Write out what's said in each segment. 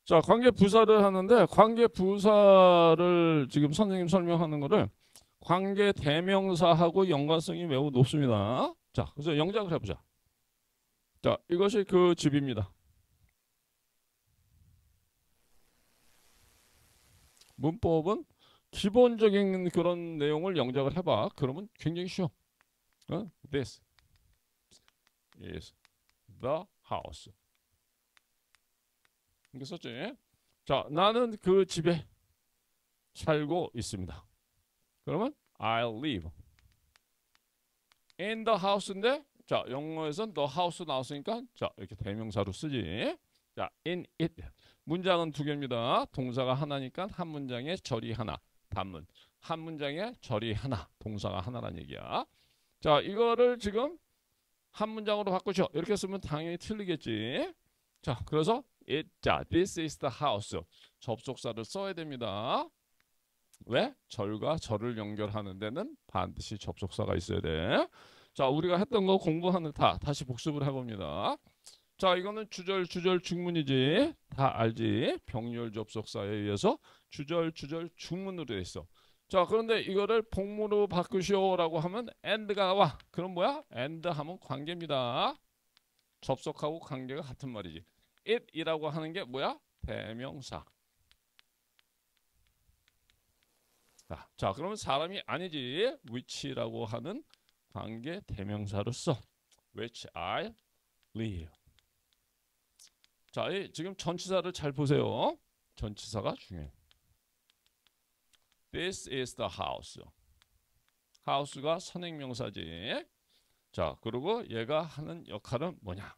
자, 관계 부사를 하는데 관계 부사를 지금 선생님 설명하는 거를 관계 대명사하고 연관성이 매우 높습니다. 자, 그래서 영작을 해보자. 자, 이것이 그 집입니다. 문법은 기본적인 그런 내용을 영작을 해봐. 그러면 굉장히 쉬워. This is the house. 이렇게 썼지. 자, 나는 그 집에 살고 있습니다. 그러면 I'll live in the house인데, 자, 영어에선 the house 나왔으니까 자, 이렇게 대명사로 쓰지. 자, in it. 문장은 두 개입니다. 동사가 하나니까 한 문장에 절이 하나. 단문. 한 문장에 절이 하나. 동사가 하나란 얘기야. 자, 이거를 지금 한 문장으로 바꾸죠. 이렇게 쓰면 당연히 틀리겠지. 자, 그래서 자, this is the house. 접속사를 써야 됩니다. 왜? 절과 절을 연결하는 데는 반드시 접속사가 있어야 돼. 자, 우리가 했던 거 공부하는 다시 복습을 해봅니다. 자, 이거는 주절 중문이지. 다 알지? 병렬 접속사에 의해서 주절 중문으로 돼 있어. 자, 그런데 이거를 복무로 바꾸시오라고 하면 and가 와. 그럼 뭐야? and 하면 관계입니다. 접속하고 관계가 같은 말이지. it이라고 하는 게 뭐야? 대명사. 자, 그러면 사람이 아니지. which라고 하는 관계 대명사로 써. which I live. 자, 지금 전치사를 잘 보세요. 전치사가 중요해. This is the house. house가 선행명사지. 자, 그리고 얘가 하는 역할은 뭐냐?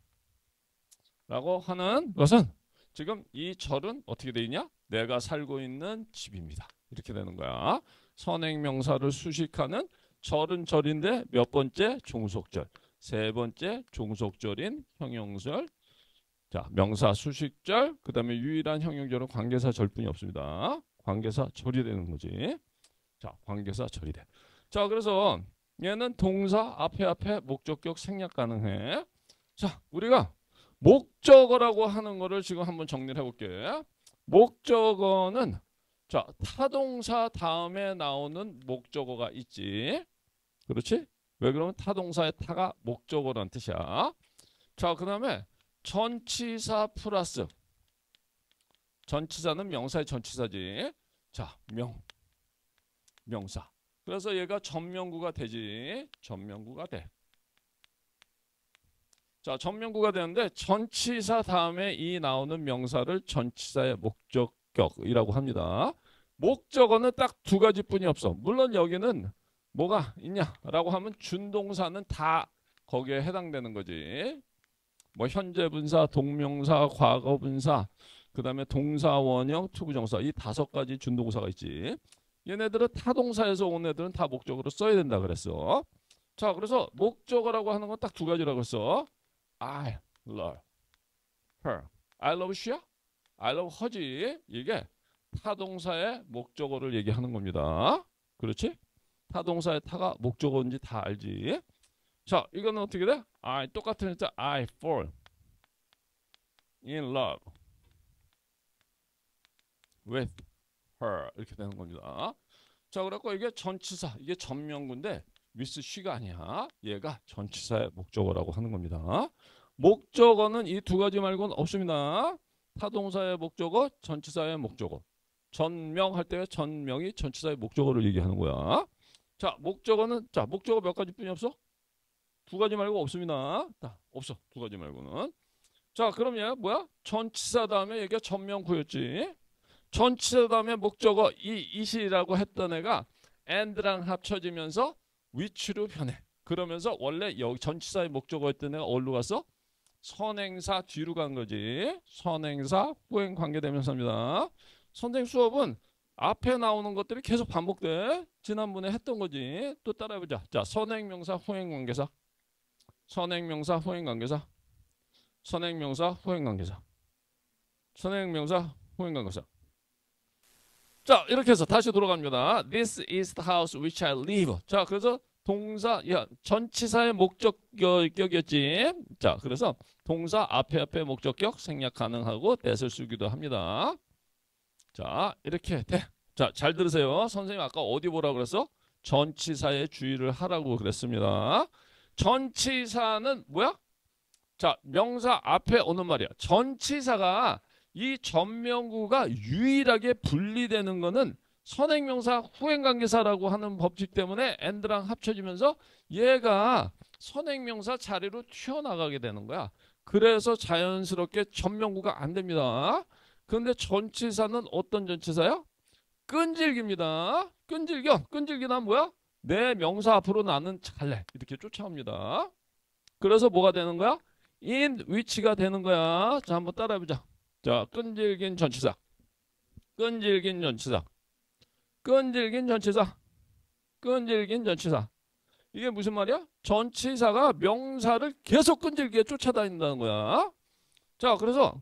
라고 하는 것은 지금 이 절은 어떻게 돼 있냐? 내가 살고 있는 집입니다. 이렇게 되는 거야. 선행명사를 수식하는 절은 절인데 몇 번째? 종속절. 세 번째 종속절인 형용절. 자, 명사 수식절. 그 다음에 유일한 형용절은 관계사 절뿐이 없습니다. 관계사 절이 되는 거지. 자, 관계사 절이 돼. 자, 그래서 얘는 동사 앞에 목적격 생략 가능해. 자, 우리가 목적어라고 하는 거를 지금 한번 정리를 해볼게. 목적어는 자, 타동사 다음에 나오는 목적어가 있지. 그렇지? 왜 그러면 타동사의 타가 목적어라는 뜻이야. 자, 그 다음에 전치사 플러스 전치사는 명사의 전치사지. 자, 명사. 그래서 얘가 전명구가 되지. 전명구가 돼. 자, 전명구가 되는데 전치사 다음에 이 나오는 명사를 전치사의 목적격이라고 합니다. 목적어는 딱 두 가지뿐이 없어. 물론 여기는 뭐가 있냐라고 하면 준동사는 다 거기에 해당되는 거지. 뭐 현재 분사, 동명사, 과거 분사, 그 다음에 동사, 원형, 투부정사 이 5가지 준동사가 있지. 얘네들은 타동사에서 온 애들은 다 목적으로 써야 된다 그랬어. 자, 그래서 목적어라고 하는 건 딱 두 가지라고 했어. I love her. I love she야? I love her지. 이게 타동사의 목적어를 얘기하는 겁니다. 그렇지? 타동사의 타가 목적어인지 다 알지? 자, 이거는 어떻게 돼? 똑같은 했자 I fall in love with her 이렇게 되는 겁니다. 자, 그래갖고 이게 전치사, 이게 전명구인데 with she가 아니야. 얘가 전치사의 목적어라고 하는 겁니다. 목적어는 이 두 가지 말고는 없습니다. 타동사의 목적어, 전치사의 목적어. 전명할 때 전명이 전치사의 목적어를 얘기하는 거야. 자, 목적어는 자, 목적어 몇 가지뿐이 없어? 두 가지 말고 없습니다. 없어. 두 가지 말고는. 자, 그럼 얘 뭐야? 전치사 다음에 얘가 전명구였지. 전치사 다음에 목적어 이시라고 했던 애가 and랑 합쳐지면서 which로 변해. 그러면서 원래 여기 전치사의 목적어였던 애가 어디로 갔어? 선행사 뒤로 간 거지. 선행사 후행 관계대명사입니다. 선생 수업은 앞에 나오는 것들이 계속 반복돼. 지난번에 했던 거지. 또 따라해보자. 자, 선행명사 후행관계사. 선행명사 후행관계사. 선행명사 후행관계사. 선행명사 후행관계사. 자, 이렇게 해서 다시 돌아갑니다. This is the house which I live. 자, 그래서 동사, 야, 전치사의 목적격이었지. 자, 그래서 동사 앞에 목적격 생략 가능하고 that을 쓰기도 합니다. 자, 이렇게 돼. 자, 잘 들으세요. 선생님 아까 어디 보라고 그랬어? 전치사에 주의를 하라고 그랬습니다. 전치사는 뭐야? 자, 명사 앞에 오는 말이야. 전치사가 이 전명구가 유일하게 분리되는 거는 선행명사 후행관계사라고 하는 법칙 때문에 and랑 합쳐지면서 얘가 선행명사 자리로 튀어나가게 되는 거야. 그래서 자연스럽게 전명구가 안 됩니다. 그런데 전치사는 어떤 전치사야? 끈질깁니다. 끈질겨. 끈질기다 뭐야? 내 명사 앞으로 나는 갈래. 이렇게 쫓아옵니다. 그래서 뭐가 되는 거야? in which가 되는 거야. 자, 한번 따라해보자. 자, 끈질긴 전치사. 끈질긴 전치사. 끈질긴 전치사. 끈질긴 전치사. 이게 무슨 말이야? 전치사가 명사를 계속 끈질기게 쫓아다닌다는 거야. 자, 그래서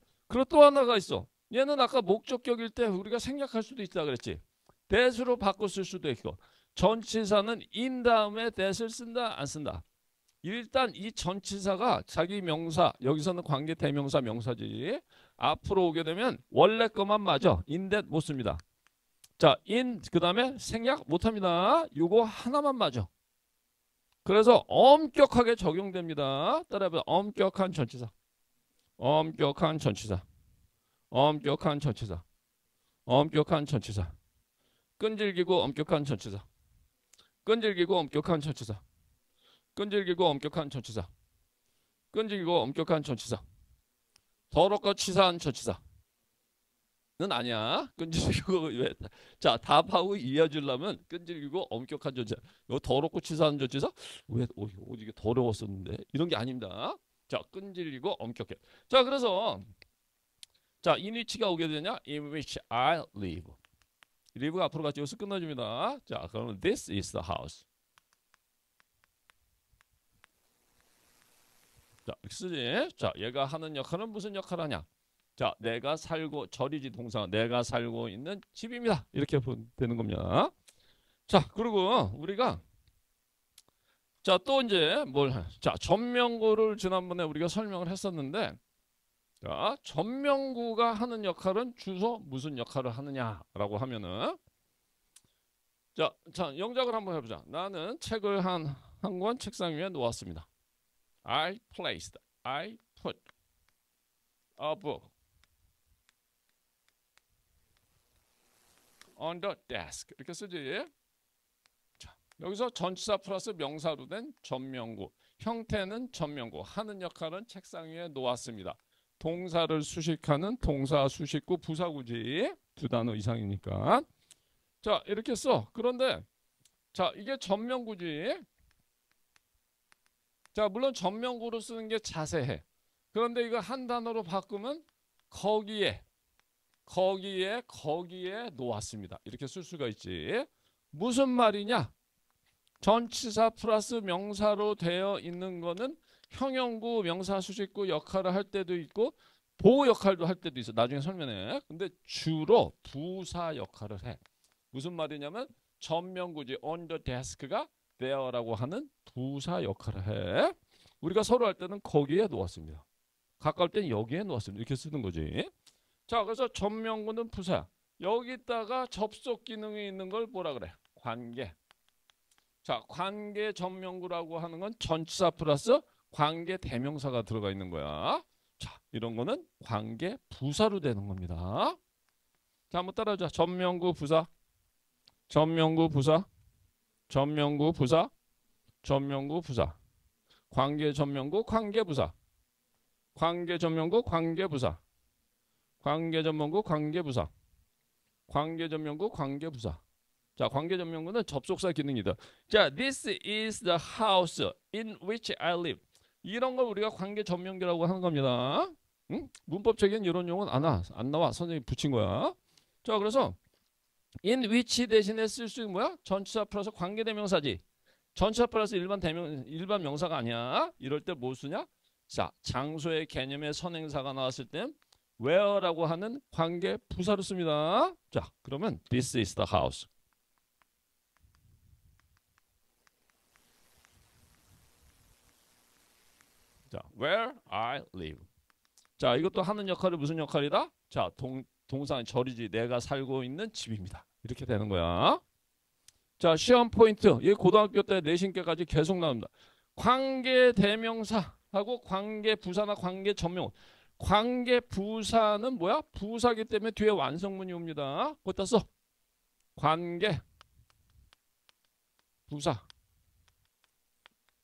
또 하나가 있어. 얘는 아까 목적격일 때 우리가 생략할 수도 있다 그랬지. that으로 바꿔 쓸 수도 있고. 전치사는 in 다음에 that을 쓴다 안 쓴다. 일단 이 전치사가 자기 명사, 여기서는 관계 대명사 명사지. 앞으로 오게 되면 원래 것만 맞아. in that 못 씁니다. 자, in 그 다음에 생략 못합니다. 요거 하나만 맞아. 그래서 엄격하게 적용됩니다. 따라해보자. 엄격한 전치사. 엄격한 전치사. 엄격한 전치사. 엄격한 전치사. 끈질기고 엄격한 전치사. 끈질기고 엄격한 전치사. 끈질기고 엄격한 전치사. 끈질기고 엄격한 전치사. 더럽고 치사한 전치사는 아니야. 끈질기고 왜? 자, 답하고 이어주려면 끈질기고 엄격한 전치사. 이거 더럽고 치사한 전치사? 왜 이게 더러웠었는데? 이런 게 아닙니다. 자, 끈질기고 엄격해. 자, 그래서 자, in which가 오게 되냐? In which I live. live가 앞으로 같이 여기서 끝나줍니다. 자, 그러면 this is the house. 자, 이렇게 쓰지. 자, 얘가 하는 역할은 무슨 역할을 하냐? 자, 내가 살고 절이지 동사 내가 살고 있는 집입니다. 이렇게 되는 겁니다. 자, 그리고 우리가 자, 또 이제 자, 전명구를 지난번에 우리가 설명을 했었는데 자, 전명구가 하는 역할은 주소 무슨 역할을 하느냐라고 하면은 자, 영작을 한번 해보자. 나는 책을 한 권 책상 위에 놓았습니다. I put a book on the desk. 이렇게 쓰지. 자, 여기서 전치사 플러스 명사로 된 전명구. 형태는 전명구. 하는 역할은 책상 위에 놓았습니다. 동사를 수식하는 동사 수식구 부사구지. 두 단어 이상이니까. 자, 이렇게 써. 그런데 자, 이게 전명구지. 자, 물론 전명구로 쓰는 게 자세해. 그런데 이거 한 단어로 바꾸면 거기에 놓았습니다. 이렇게 쓸 수가 있지. 무슨 말이냐? 전치사 플러스 명사로 되어 있는 거는 형용구, 명사, 수식구 역할을 할 때도 있고 보호 역할도 할 때도 있어. 나중에 설명해. 근데 주로 부사 역할을 해. 무슨 말이냐면 전명구지 on the desk가 there라고 하는 부사 역할을 해. 우리가 서로 할 때는 거기에 놓았습니다. 가까울 때는 여기에 놓았습니다. 이렇게 쓰는 거지. 자, 그래서 전명구는 부사. 여기다가 접속 기능이 있는 걸 뭐라 그래? 관계. 자, 관계 전명구라고 하는 건 전치사 플러스 관계 대명사가 들어가 있는 거야. 자, 이런 거는 관계 부사로 되는 겁니다. 자, 한번 따라하자. 전명구 부사. 전명구 부사. 전명구 부사. 전명구 부사. 관계 전명구 관계 부사. 관계 전명구 관계 부사. 관계 전명구 관계 부사. 관계 전명구 관계 부사. 자, 관계 전명구는 접속사 기능이다. 자, this is the house in which I live. 이런 걸 우리가 관계 전명구라고 하는 겁니다. 응? 문법적인 이런 용어는 안 나와. 선생님이 붙인 거야. 자, 그래서 in which 대신에 쓸 수 있는 뭐야? 전치사 플러스 관계대명사지. 전치사 플러스 일반 명사가 아니야. 이럴 때 뭐 쓰냐? 자, 장소의 개념의 선행사가 나왔을 때 where라고 하는 관계 부사로 씁니다. 자, 그러면 this is the house. 자, where I live. 자, 이것도 하는 역할이 무슨 역할이다? 자, 동사는 절이지 내가 살고 있는 집입니다. 이렇게 되는 거야. 자, 시험 포인트. 이 고등학교 때 내신께까지 계속 나옵니다. 관계 대명사하고 관계 부사나 관계 전명. 관계 부사는 뭐야? 부사기 때문에 뒤에 완성문이 옵니다. 거기다 써. 관계 부사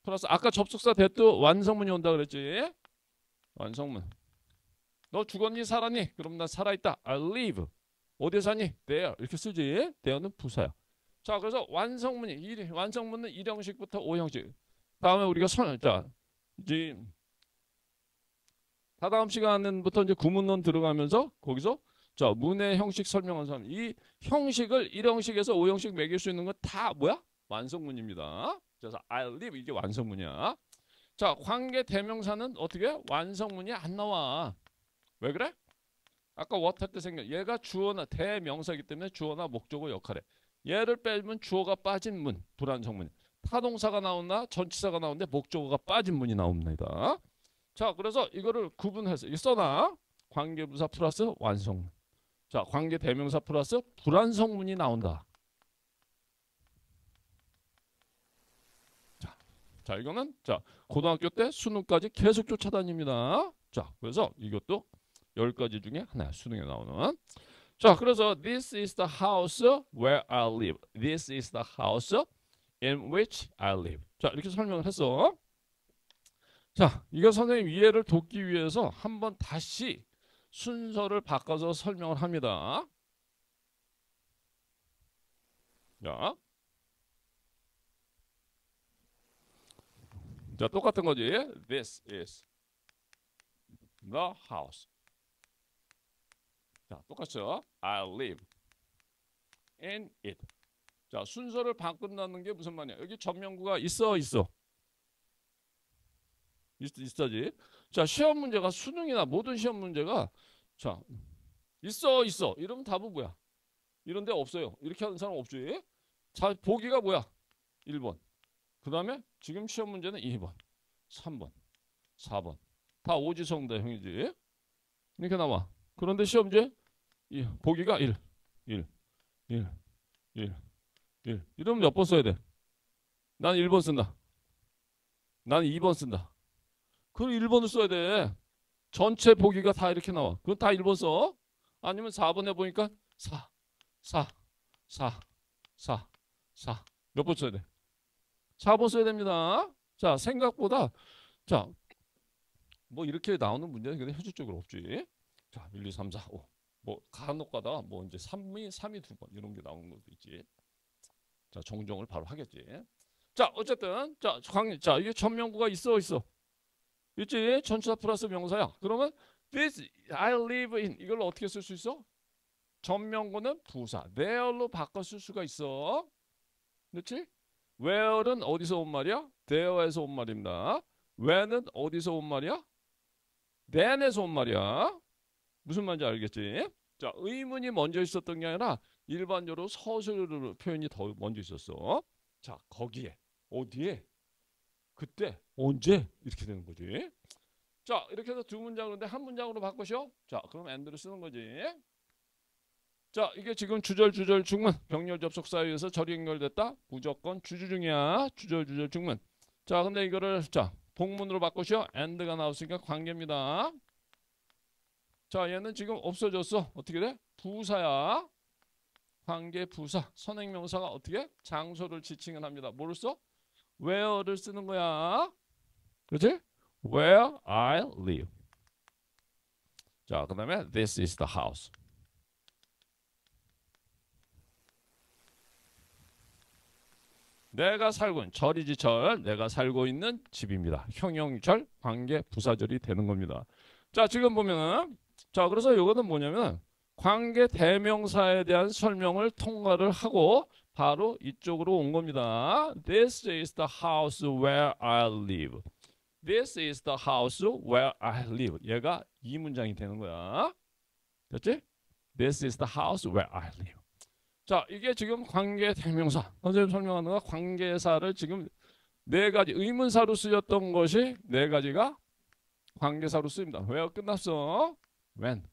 플러스 아까 접속사 대도 완성문이 온다 그랬지. 완성문. 너 죽었니 살았니? 그럼 나 살아있다. I live. 어디에 사니? There. 이렇게 쓰지. there는 부사야. 자, 그래서 완성문은 1형식부터 5형식. 다음에 우리가 이제 다다음 시간부터 이제 구문론 들어가면서 거기서 자, 문의 형식 설명한 사람. 이 형식을 1형식에서 5형식 매길 수 있는 건 다 뭐야? 완성문입니다. 그래서 I live 이게 완성문이야. 자, 관계 대명사는 어떻게? 완성문이 안 나와. 왜 그래? 아까 what 할 때 생각. 얘가 주어나 대명사이기 때문에 주어나 목적어 역할에. 얘를 빼면 주어가 빠진 문, 불완성문. 타동사가 나오나 전치사가 나오는데 목적어가 빠진 문이 나옵니다. 자, 그래서 이거를 구분해서 써놔. 관계부사 플러스 완성문. 자, 관계 대명사 플러스 불완성문이 나온다. 자, 이거는 자 고등학교 때 수능까지 계속 쫓아다닙니다. 자, 그래서 이것도 10가지 중에 하나야. 수능에 나오는. 자, 그래서 this is the house where I live. This is the house in which I live. 자, 이렇게 설명을 했어. 자, 이거 선생님 이해를 돕기 위해서 한번 다시 순서를 바꿔서 설명을 합니다. 자, 똑같은 거지. This is the house. 자, 똑같죠? I live in it. 자, 순서를 바꾼다는 게 무슨 말이야? 여기 전명구가 있어지. 자, 시험 문제가 수능이나 모든 시험 문제가 자, 있어. 이러면 답은 뭐야? 이런 데 없어요. 이렇게 하는 사람 없지? 자, 보기가 뭐야? 1번. 그 다음에 지금 시험 문제는 2번, 3번, 4번. 다 오지성다 형이지. 이렇게 나와. 그런데 시험제 보기가 1. 이러면 몇 번 써야 돼? 난 1번 쓴다. 난 2번 쓴다. 그럼 1번을 써야 돼. 전체 보기가 다 이렇게 나와. 그럼 다 1번 써. 아니면 4번 해보니까 4. 몇 번 써야 돼? 4번 써야 됩니다. 자, 생각보다 자, 뭐 이렇게 나오는 문제는 근데 현실적으로 없지. 자, 1, 2, 3, 4, 5. 뭐 간혹 가다 뭐 이제 3이 2번 이런 게 나오는 것도 있지. 자, 정정을 바로 하겠지. 자, 어쨌든 자, 이게 전명구가 있어. 있지? 전치사 플러스 명사야. 그러면 this I live in 이걸 어떻게 쓸 수 있어? 전명구는 부사 there로 바꿔 쓸 수가 있어. 그렇지? where는 어디서 온 말이야? there에서 온 말입니다. when은 어디서 온 말이야? then에서 온 말이야. 무슨 말인지 알겠지? 자, 의문이 먼저 있었던 게 아니라 일반적으로 서술로 표현이 더 먼저 있었어. 자, 거기에 어디에 그때 언제 이렇게 되는 거지. 자, 이렇게 해서 두 문장인데 한 문장으로 바꾸셔. 자, 그럼 and를 쓰는 거지. 자, 이게 지금 주절 중문 병렬 접속 사이에서 절이 연결됐다. 무조건 주주중이야. 주절 중문. 자, 근데 이거를 자 복문으로 바꾸셔. and가 나왔으니까 관계입니다. 자, 얘는 지금 없어졌어. 어떻게 돼? 부사야. 관계 부사. 선행명사가 어떻게? 장소를 지칭을 합니다. 뭐를 써? where를 쓰는 거야. 그렇지? Where I live. 자, 그 다음에 this is the house. 내가 살고 있는 절이지 절. 내가 살고 있는 집입니다. 형용절, 관계, 부사절이 되는 겁니다. 자, 지금 보면은 자, 그래서 이거는 뭐냐면 관계 대명사에 대한 설명을 통과를 하고 바로 이쪽으로 온 겁니다. This is the house where I live. This is the house where I live. 얘가 이 문장이 되는 거야. 됐지? This is the house where I live. 자, 이게 지금 관계 대명사. 선생님 설명하는 거 관계사를 지금 네 가지 의문사로 쓰였던 것이 네 가지가 관계사로 쓰입니다. where 끝났어. when.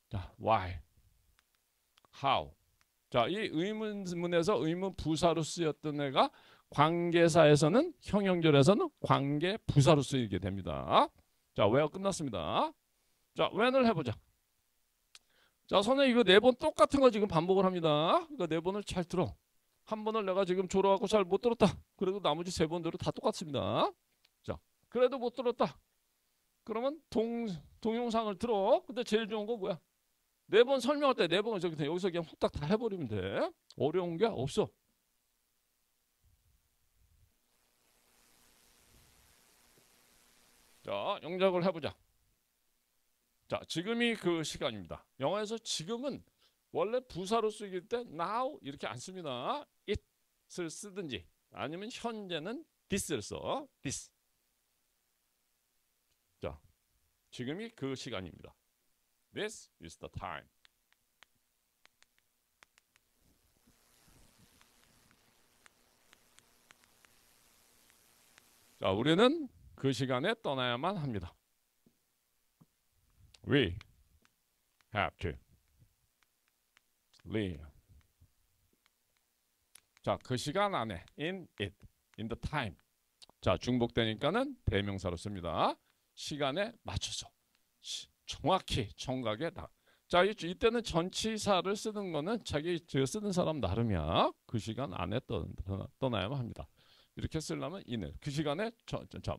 자, why, how. 자, 이 의문문에서 의문 부사로 쓰였던 애가 관계사에서는 형용절에서는 관계 부사로 쓰이게 됩니다. 자, where 끝났습니다. 자, when을 해보자. 자, 선생님 이거 네 번 똑같은 거 지금 반복을 합니다. 이거 네 번을 잘 들어. 한 번을 내가 지금 졸아갖고 잘 못 들었다. 그래도 나머지 세 번대로 다 똑같습니다. 자, 그래도 못 들었다. 그러면 동영상을 들어. 근데 제일 좋은 거 뭐야? 네 번 설명할 때 네 번을 저기 여기서 그냥 후딱 다 해버리면 돼. 어려운 게 없어. 자, 영작을 해보자. 자, 지금이 그 시간입니다. 영어에서 지금은 원래 부사로 쓰일 때 now 이렇게 안 씁니다. it을 쓰든지 아니면 현재는 this를 써. this. 자, 지금이 그 시간입니다. This is the time. 자, 우리는 그 시간에 떠나야만 합니다. We have to leave. 자, 그 시간 안에 in it, in the time. 자, 중복되니까는 대명사로 씁니다. 시간에 맞춰서 정확히 정각에 나. 자, 이때는 전치사를 쓰는 거는 자기 쓰는 사람 나름이야. 그 시간 안에 떠나야만 합니다. 이렇게 쓰려면 in을 그 시간에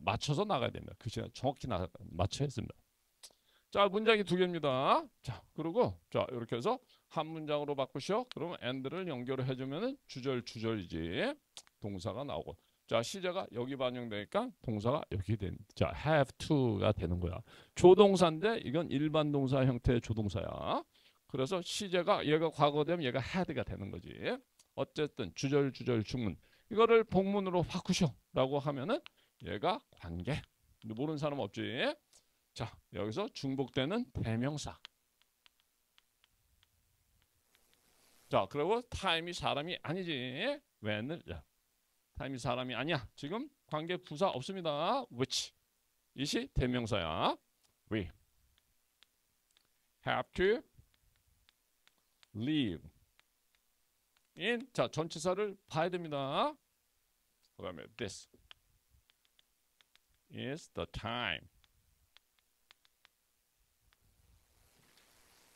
맞춰서 나가야 됩니다. 그 시간 정확히 맞춰야 했습니다. 자, 문장이 두 개입니다. 자, 그리고 자 이렇게 해서 한 문장으로 바꾸셔. 그러면 and를 연결을 해주면은 주절이지 동사가 나오고. 자, 시제가 여기 반영되니까 동사가 여기 자, have to가 되는 거야. 조동사인데 이건 일반 동사 형태의 조동사야. 그래서 시제가 얘가 과거 되면 얘가 had가 되는 거지. 어쨌든 주절 중문 이거를 복문으로 바꾸셔라고 하면은 얘가 관계. 모르는 사람 없지. 자, 여기서 중복되는 대명사. 자, 그리고 time이 사람이 아니지. when을 time이 사람이 아니야. 지금 관계 부사 없습니다. which 이시 대명사야. We have to leave in. 자, 전치사를 봐야 됩니다. 그다음에 this is the time.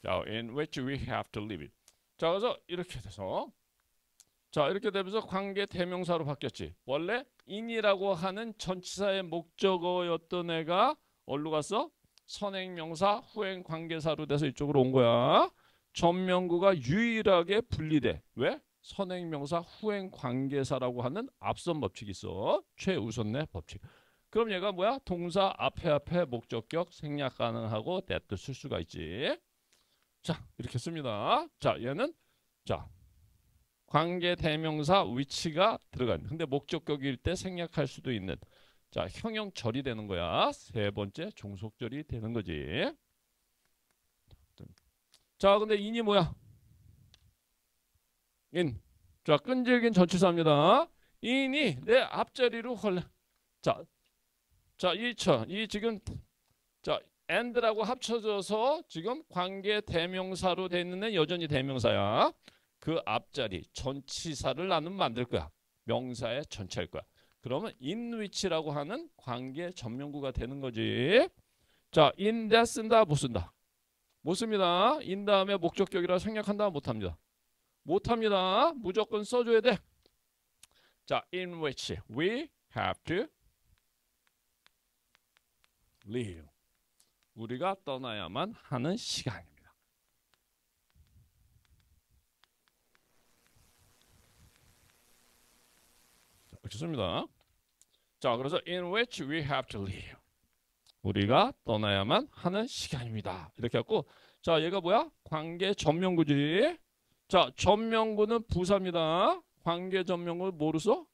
자, in which we have to leave it. 자, 그래서 이렇게 돼서 자, 이렇게 되면서 관계 대명사로 바뀌었지. 원래 in이라고 하는 전치사의 목적어였던 애가 어디로 갔어? 선행명사 후행 관계사로 돼서 이쪽으로 온 거야. 전명구가 유일하게 분리돼. 왜? 선행명사 후행 관계사라고 하는 앞선 법칙이 있어. 최우선의 법칙. 그럼 얘가 뭐야? 동사 앞에 목적격 생략 가능하고 that도 쓸 수가 있지. 자, 이렇게 씁니다. 자, 얘는 자 관계 대명사 위치가 들어간. 근데 목적격일 때 생략할 수도 있는. 자, 형용절이 되는 거야. 세 번째 종속절이 되는 거지. 자, 근데 in이 뭐야? in. 자, 끈질긴 전치사입니다. in이 내 앞자리로 걸려. 자, 이 지금 자 and라고 합쳐져서 지금 관계 대명사로 돼 있는 애 여전히 대명사야. 그 앞자리 전치사를 나는 만들 거야. 명사의 전체일 거야. 그러면 in which라고 하는 관계 전명구가 되는 거지. 자, in that 쓴다 못 쓴다. 못 씁니다. in 다음에 목적격이라 생략한다 못합니다. 못합니다. 무조건 써줘야 돼. 자, in which we have to leave. 우리가 떠나야만 하는 시간입니다. 좋습니다. 자, 그래서 in which we have to leave. 우리가 떠나야만 하는 시간입니다. 이렇게 했고, 자, 얘가 뭐야? 관계 전명구지. 자, 전명구는 부사입니다. 관계 전명구 뭐로 써?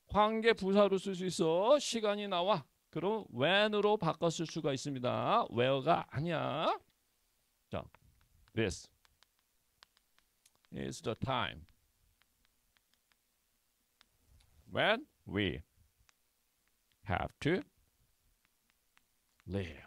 관계 부사로 쓸 수 있어. 시간이 나와. 그럼 when으로 바꿔 쓸 수가 있습니다. where가 아니야. 자, this is the time when we have to leave.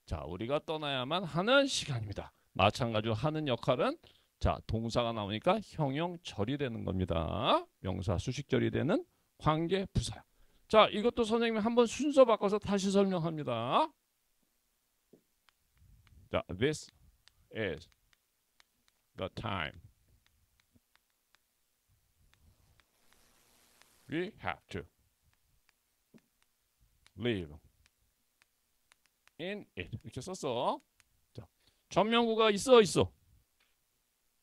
자, 우리가 떠나야만 하는 시간입니다. 마찬가지로 하는 역할은 자, 동사가 나오니까 형용절이 되는 겁니다. 명사 수식절이 되는 관계 부사. 자, 이것도 선생님이 한번 순서 바꿔서 다시 설명합니다. 자, this is the time we have to live in it. 이렇게 썼어. 자, 전명구가 있어.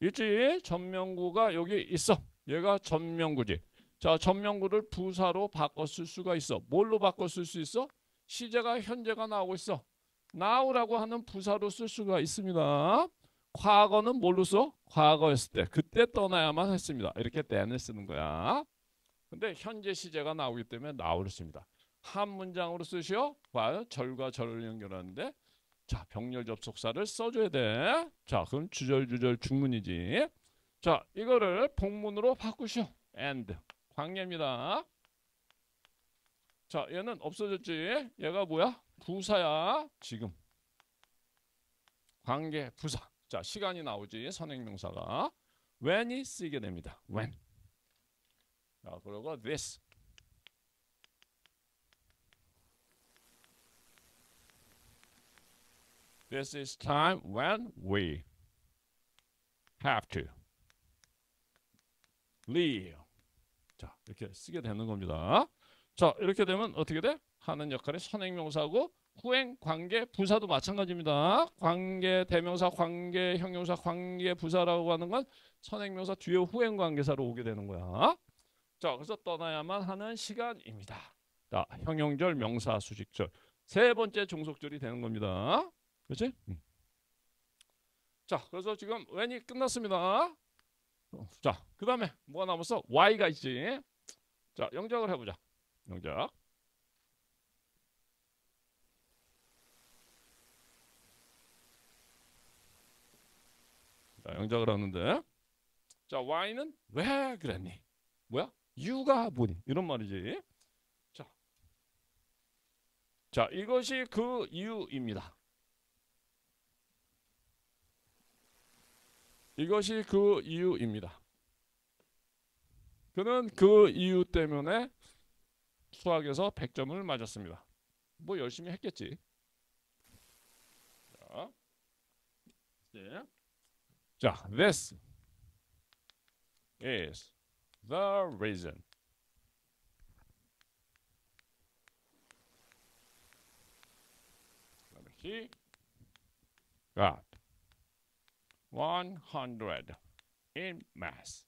있지? 전명구가 여기 있어. 얘가 전명구지. 자, 전명구를 부사로 바꿔 쓸 수가 있어. 뭘로 바꿔 쓸 수 있어? 시제가 현재가 나오고 있어. now라고 하는 부사로 쓸 수가 있습니다. 과거는 뭘로 써? 과거였을 때. 그때 떠나야만 했습니다. 이렇게 then을 쓰는 거야. 근데 현재 시제가 나오기 때문에 now를 씁니다. 한 문장으로 쓰시오. 봐요. 절과 절을 연결하는데 자, 병렬 접속사를 써줘야 돼. 자, 그럼 주절 중문이지. 자, 이거를 복문으로 바꾸시오. and 관계입니다. 자, 얘는 없어졌지. 얘가 뭐야? 부사야. 지금 관계 부사. 자, 시간이 나오지. 선행명사가 when이 쓰이게 됩니다. when. 자, 그리고 this. This is time when we have to leave. 자, 이렇게 쓰게 되는 겁니다. 자, 이렇게 되면 어떻게 돼? 하는 역할의 선행명사고 후행, 관계, 부사도 마찬가지입니다. 관계, 대명사, 관계, 형용사, 관계, 부사라고 하는 건 선행명사 뒤에 후행 관계사로 오게 되는 거야. 자, 그래서 떠나야만 하는 시간입니다. 자, 형용절, 명사, 수식절. 세 번째 종속절이 되는 겁니다. 그렇지? 자, 그래서 지금 when이 끝났습니다. 자, 그 다음에 뭐가 남았어? y가 있지. 자, 영작을 해보자. 영작. 자, 영작을 하는데 자, y는 왜 그랬니? 뭐야? 이유가 뭐니? 이런 말이지. 자, 이것이 그 이유입니다. 이것이 그 이유입니다. 그는 그 이유 때문에 수학에서 100점을 맞았습니다. 뭐 열심히 했겠지. 자, 네. 자, this is the reason. He got 100 in math.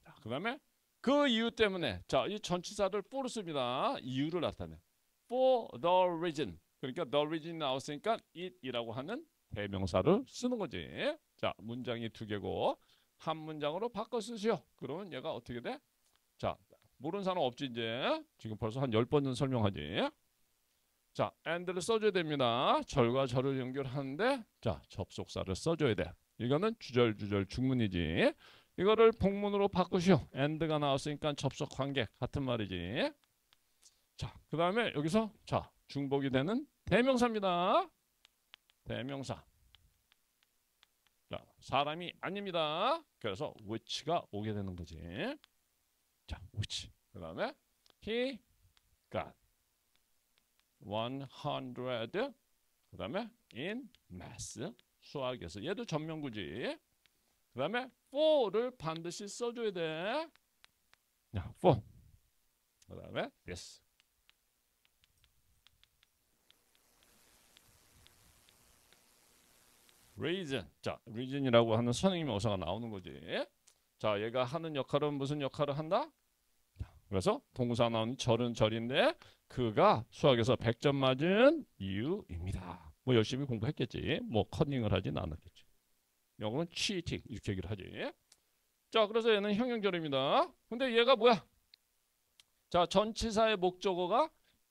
자, 그 다음에 그 이유 때문에 자, 이 전치사를 for로 씁니다. 이유를 나타내. For the reason. 그러니까 the reason 나왔으니까 it이라고 하는 대명사를 쓰는 거지. 자, 문장이 두 개고 한 문장으로 바꿔 쓰시오. 그러면 얘가 어떻게 돼? 자, 모르는 사람 없지 이제. 지금 벌써 한 10번은 설명하지. 자, and를 써줘야 됩니다. 절과 절을 연결하는데 자, 접속사를 써줘야 돼. 이거는 주절 중문이지. 이거를 복문으로 바꾸시오. and가 나왔으니까 접속 관계 같은 말이지. 자, 그 다음에 여기서 자, 중복이 되는 대명사입니다. 대명사. 자, 사람이 아닙니다. 그래서 which가 오게 되는 거지. 자, which. 그 다음에 he got 100. 그 다음에 in math. 수학에서. 얘도 전명구지. 그 다음에 for를 반드시 써줘야 돼. 자, for. 그 다음에 this. reason. 자, reason이라고 하는 선행명사가 나오는 거지. 자, 얘가 하는 역할은 무슨 역할을 한다? 그래서 동사 나오는 절은 절인데 그가 수학에서 100점 맞은 이유입니다. 뭐 열심히 공부했겠지. 뭐 커닝을 하진 않았겠지. 영어는 cheating 이렇게 얘기를 하지. 자, 그래서 얘는 형용절입니다. 근데 얘가 뭐야? 자, 전치사의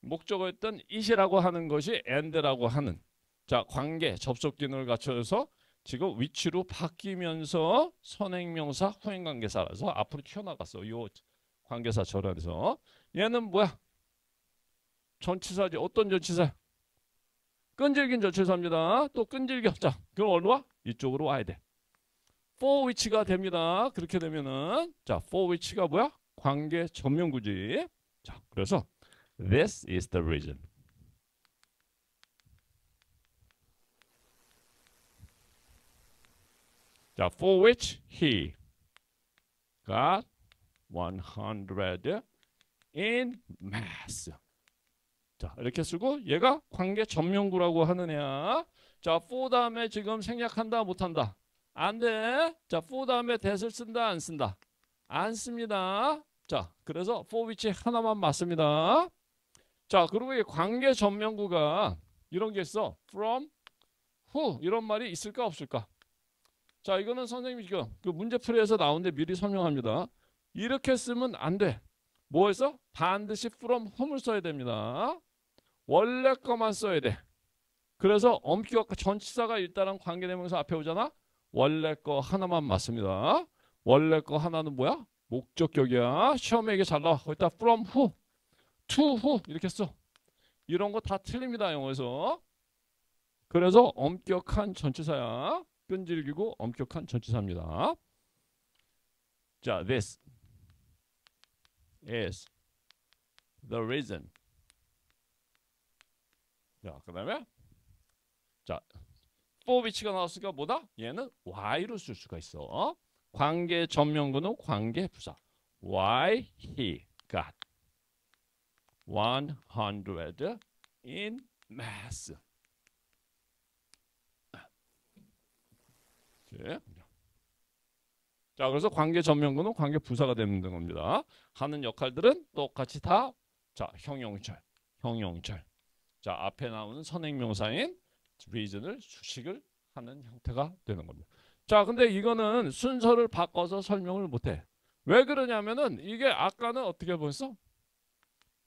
목적어였던 it이라고 하는 것이 and라고 하는 자, 관계, 접속 기능을 갖춰서 지금 위치로 바뀌면서 선행명사, 후행관계사라서 앞으로 튀어나갔어. 요 관계사 절안에서. 얘는 뭐야? 전치사지. 어떤 전치사? 끈질긴 전치사입니다. 또 끈질겨. 자, 그럼 어디로 와? 이쪽으로 와야 돼. for which가 됩니다. 그렇게 되면은 자, for which가 뭐야? 관계 전면구지. 자, 그래서 this is the reason. 자, for which he got 100 in math. 자, 이렇게 쓰고 얘가 관계 전면구라고 하는 애야. 자, for 다음에 지금 생략한다 못한다? 안 돼. 자, for 다음에 that을 쓴다 안 쓴다? 안 씁니다. 자, 그래서 for which 하나만 맞습니다. 자, 그리고 이 관계 전면구가 이런 게 있어. from, who 이런 말이 있을까 없을까? 자, 이거는 선생님이 지금 그 문제풀이에서 나오는데 미리 설명합니다. 이렇게 쓰면 안 돼. 뭐에서? 반드시 from whom을 써야 됩니다. 원래 거만 써야 돼. 그래서 엄격한 전치사가 일단은 관계대명사 앞에 오잖아. 원래 거 하나만 맞습니다. 원래 거 하나는 뭐야? 목적격이야. 시험에 이게 잘 나와. 거기다 from who, to who 이렇게 써. 이런 거 다 틀립니다. 영어에서. 그래서 엄격한 전치사야. 끈질기고 엄격한 전치사입니다. 자, this is the reason. 자, 그 다음에 자, for which가 나왔으니까 뭐다? 얘는 why로 쓸 수가 있어. 관계 전면구는 관계 부사. Why he got 100 in math. 자, 그래서 관계 전면구는 관계 부사가 되는 겁니다. 하는 역할들은 똑같이 다 자, 형용철. 자, 앞에 나오는 선행명사인 reason을 수식을 하는 형태가 되는 겁니다. 자, 근데 이거는 순서를 바꿔서 설명을 못해. 왜 그러냐면은 이게 아까는 어떻게 보였어?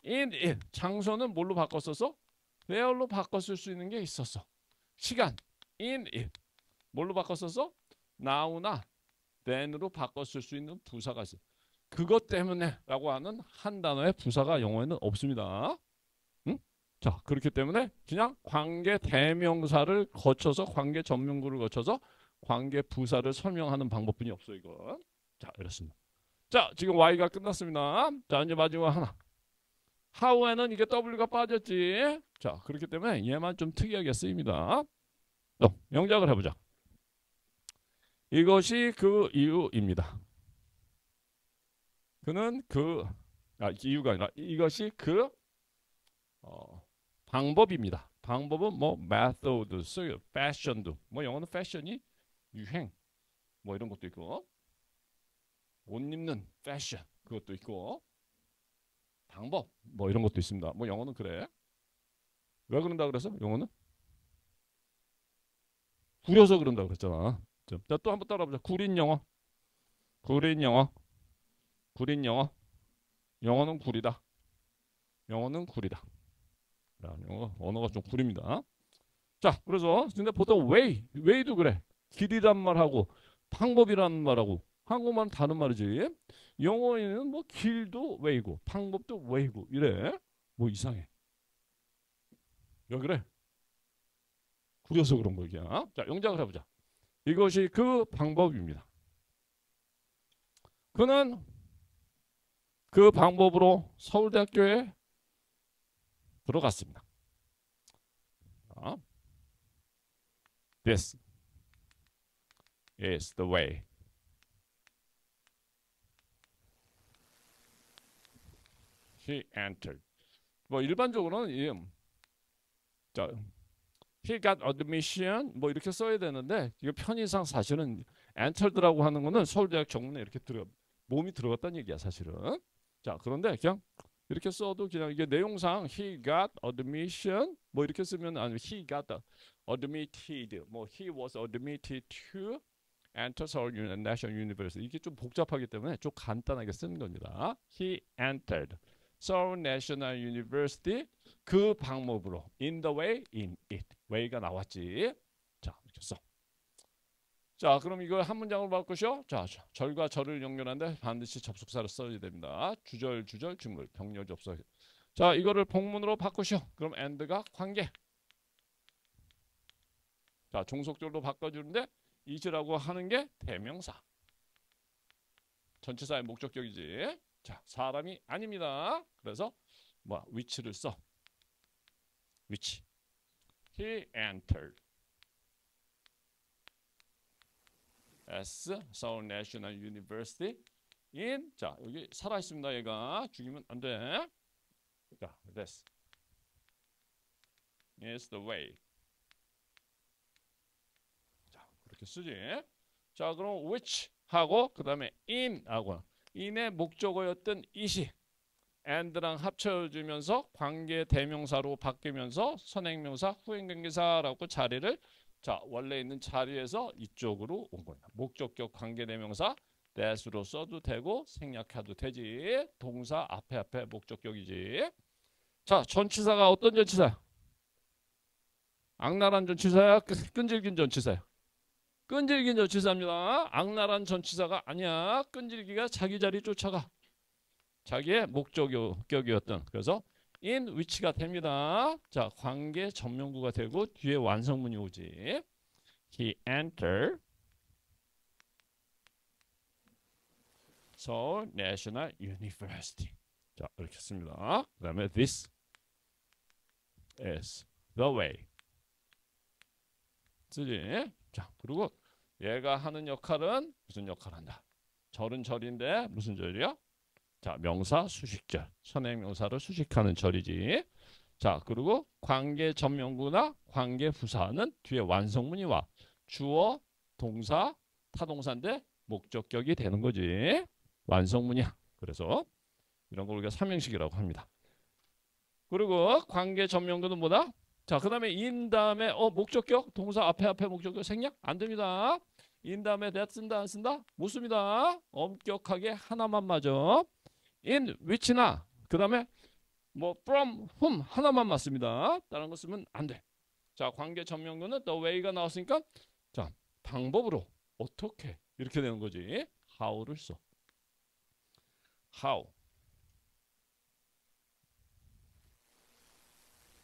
in it. 장소는 뭘로 바꿨었어? where로 바꿨을 수 있는 게 있었어. 시간 in it. 뭘로 바꿨었어? now나 then으로 바꿨을 수 있는 부사가 있어. 그것 때문에 라고 하는 한 단어의 부사가 영어에는 없습니다. 응? 자, 그렇기 때문에 그냥 관계 대명사를 거쳐서 관계 전문구를 거쳐서 관계 부사를 설명하는 방법뿐이 없어 이건. 자, 이렇습니다. 자, 지금 Y가 끝났습니다. 자, 이제 마지막 하나. how에는 이게 W가 빠졌지. 자, 그렇기 때문에 얘만 좀 특이하게 쓰입니다. 영작을 해보자. 이것이 그 이유입니다. 그는 이유가 아니라 이것이 그 방법입니다. 방법은 뭐 method, fashion도 뭐 영어는 fashion이 유행 뭐 이런 것도 있고 옷 입는 fashion 그것도 있고 방법 뭐 이런 것도 있습니다. 뭐 영어는 그래. 왜 그런다 그래서 영어는 구려서 그런다 그랬잖아. 자, 또 한번 따라보자. 구린 영어. 영어는 구리다. 언어가 좀 구립니다. 자, 그래서 근데 보통 way도 그래. 길이란 말하고 방법이라는 말하고 한국말은 다른 말이지. 영어에는 뭐 길도 way고 방법도 way고 이래. 뭐 이상해. 왜 그래? 구려서 그런 거야. 자, 영작을 해보자. 이것이 그 방법입니다. 그는 그 방법으로 서울대학교에 들어갔습니다. This is the way. He entered. 뭐 일반적으로는 자, he got admission 뭐 이렇게 써야 되는데 이거 편의상 사실은 entered라고 하는 거는 서울대학 정문에 이렇게 몸이 들어갔다는 얘기야 사실은. 자, 그런데 그냥 이렇게 써도 그냥 이게 내용상 he got admission 뭐 이렇게 쓰면 아니면 he got admitted 뭐 he was admitted to enter Seoul National University 이게 좀 복잡하기 때문에 좀 간단하게 쓰는 겁니다. He entered Seoul National University 그 방법으로 in the way in it way가 나왔지. 자, 이렇게 써. 자, 그럼 이걸 한 문장으로 바꾸셔. 자, 절과 절을 연결하는데 반드시 접속사를 써야 됩니다. 주절, 주절, 직물, 병렬 접속. 자, 이거를 복문으로 바꾸시오. 그럼 and가 관계. 자, 종속절로 바꿔주는데 is라고 하는 게 대명사. 전치사의 목적격이지. 자, 사람이 아닙니다. 그래서 뭐 which를 써. which. He entered as Seoul National University in 자, 여기 살아 있습니다. 얘가 죽이면 안 돼. 자, this is the way. 자, 그렇게 쓰지. 자, 그럼 which 하고 그다음에 in 하고 in의 목적어였던 it이 and랑 합쳐주면서 관계 대명사로 바뀌면서 선행명사 후행관계사라고 자리를 자, 원래 있는 자리에서 이쪽으로 온 거야. 목적격 관계 대명사 that으로 써도 되고 생략해도 되지. 동사 앞에 목적격이지. 자, 전치사가 어떤 전치사야? 악랄한 전치사야? 끈질긴 전치사야? 끈질긴 전치사입니다. 악랄한 전치사가 아니야. 끈질기가 자기 자리 쫓아가. 자기의 목적격이었던. 그래서 in which가 됩니다. 자, 관계 전명구가 되고 뒤에 완성문이 오지. He entered Seoul National University. 자, 이렇게 씁니다. 그 다음에 this is the way. 쓰지. 자, 그리고 얘가 하는 역할은 무슨 역할을 한다? 절은 절인데 무슨 절이야? 자, 명사 수식절. 선행명사를 수식하는 절이지. 자, 그리고 관계 전명구나 관계 부사는 뒤에 완성문이 와. 주어, 동사, 타동사인데 목적격이 되는 거지. 완성문이야. 그래서 이런 걸 우리가 삼형식이라고 합니다. 그리고 관계 전명구는 뭐다? 자, 그 다음에 in 다음에 목적격 동사 앞에 목적격 생략 안 됩니다. in 다음에 that 쓴다 안 쓴다? 못 씁니다. 엄격하게 하나만 맞아. in which나 그 다음에 뭐 from whom 하나만 맞습니다. 다른 거 쓰면 안 돼. 자, 관계 전명구는 the way가 나왔으니까 자, 방법으로 어떻게 이렇게 되는 거지. how를 써. how.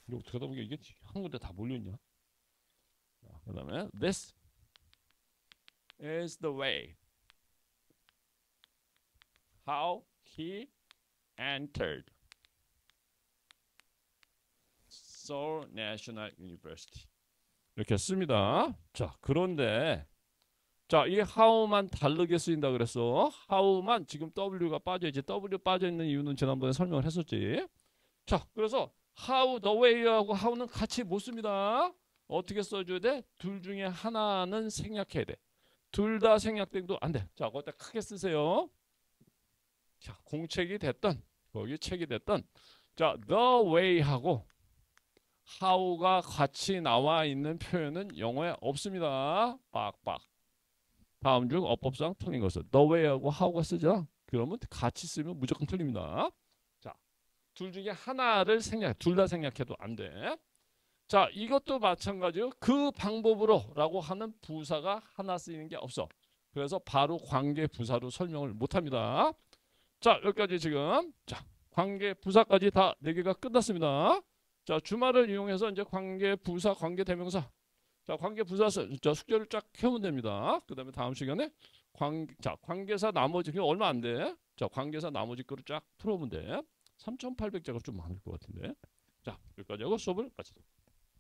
이거 어떻게 하다 보니까 이게 한 군데 다 몰려있냐. 그 다음에 this is the way how he entered Seoul National University. 이렇게 씁니다. 자, 그런데 자, 이 how만 다르게 쓰인다 그랬어. how만 지금 w가 빠져있지. w 빠져있는 이유는 지난번에 설명을 했었지. 자, 그래서 how, the way하고 how는 같이 못 씁니다. 어떻게 써줘야 돼? 둘 중에 하나는 생략해야 돼. 둘 다 생략돼도 안 돼. 자, 거기다 크게 쓰세요. 자, 공책이 됐던 거기 책이 됐던 자, the way하고 how가 같이 나와 있는 표현은 영어에 없습니다. 빡빡. 다음 중 어법상 틀린 것은 the way하고 how가 쓰잖아. 그러면 같이 쓰면 무조건 틀립니다. 자, 둘 중에 하나를 둘 다 생략해도 안 돼. 자, 이것도 마찬가지로 그 방법으로 라고 하는 부사가 하나 쓰이는 게 없어. 그래서 바로 관계 부사로 설명을 못 합니다. 자, 여기까지 지금 자, 관계 부사까지 다 4개가 끝났습니다. 자, 주말을 이용해서 이제 관계 부사, 관계 대명사. 자, 관계 부사 자, 숙제를 쫙 해오면 됩니다. 그다음에 다음 시간에 관계사 나머지 그냥 얼마 안 돼. 자, 관계사 나머지 거를 쫙 풀어오면 돼. 3,800자가 좀 많을 것 같은데. 자, 여기까지 하고 수업을 마치도록.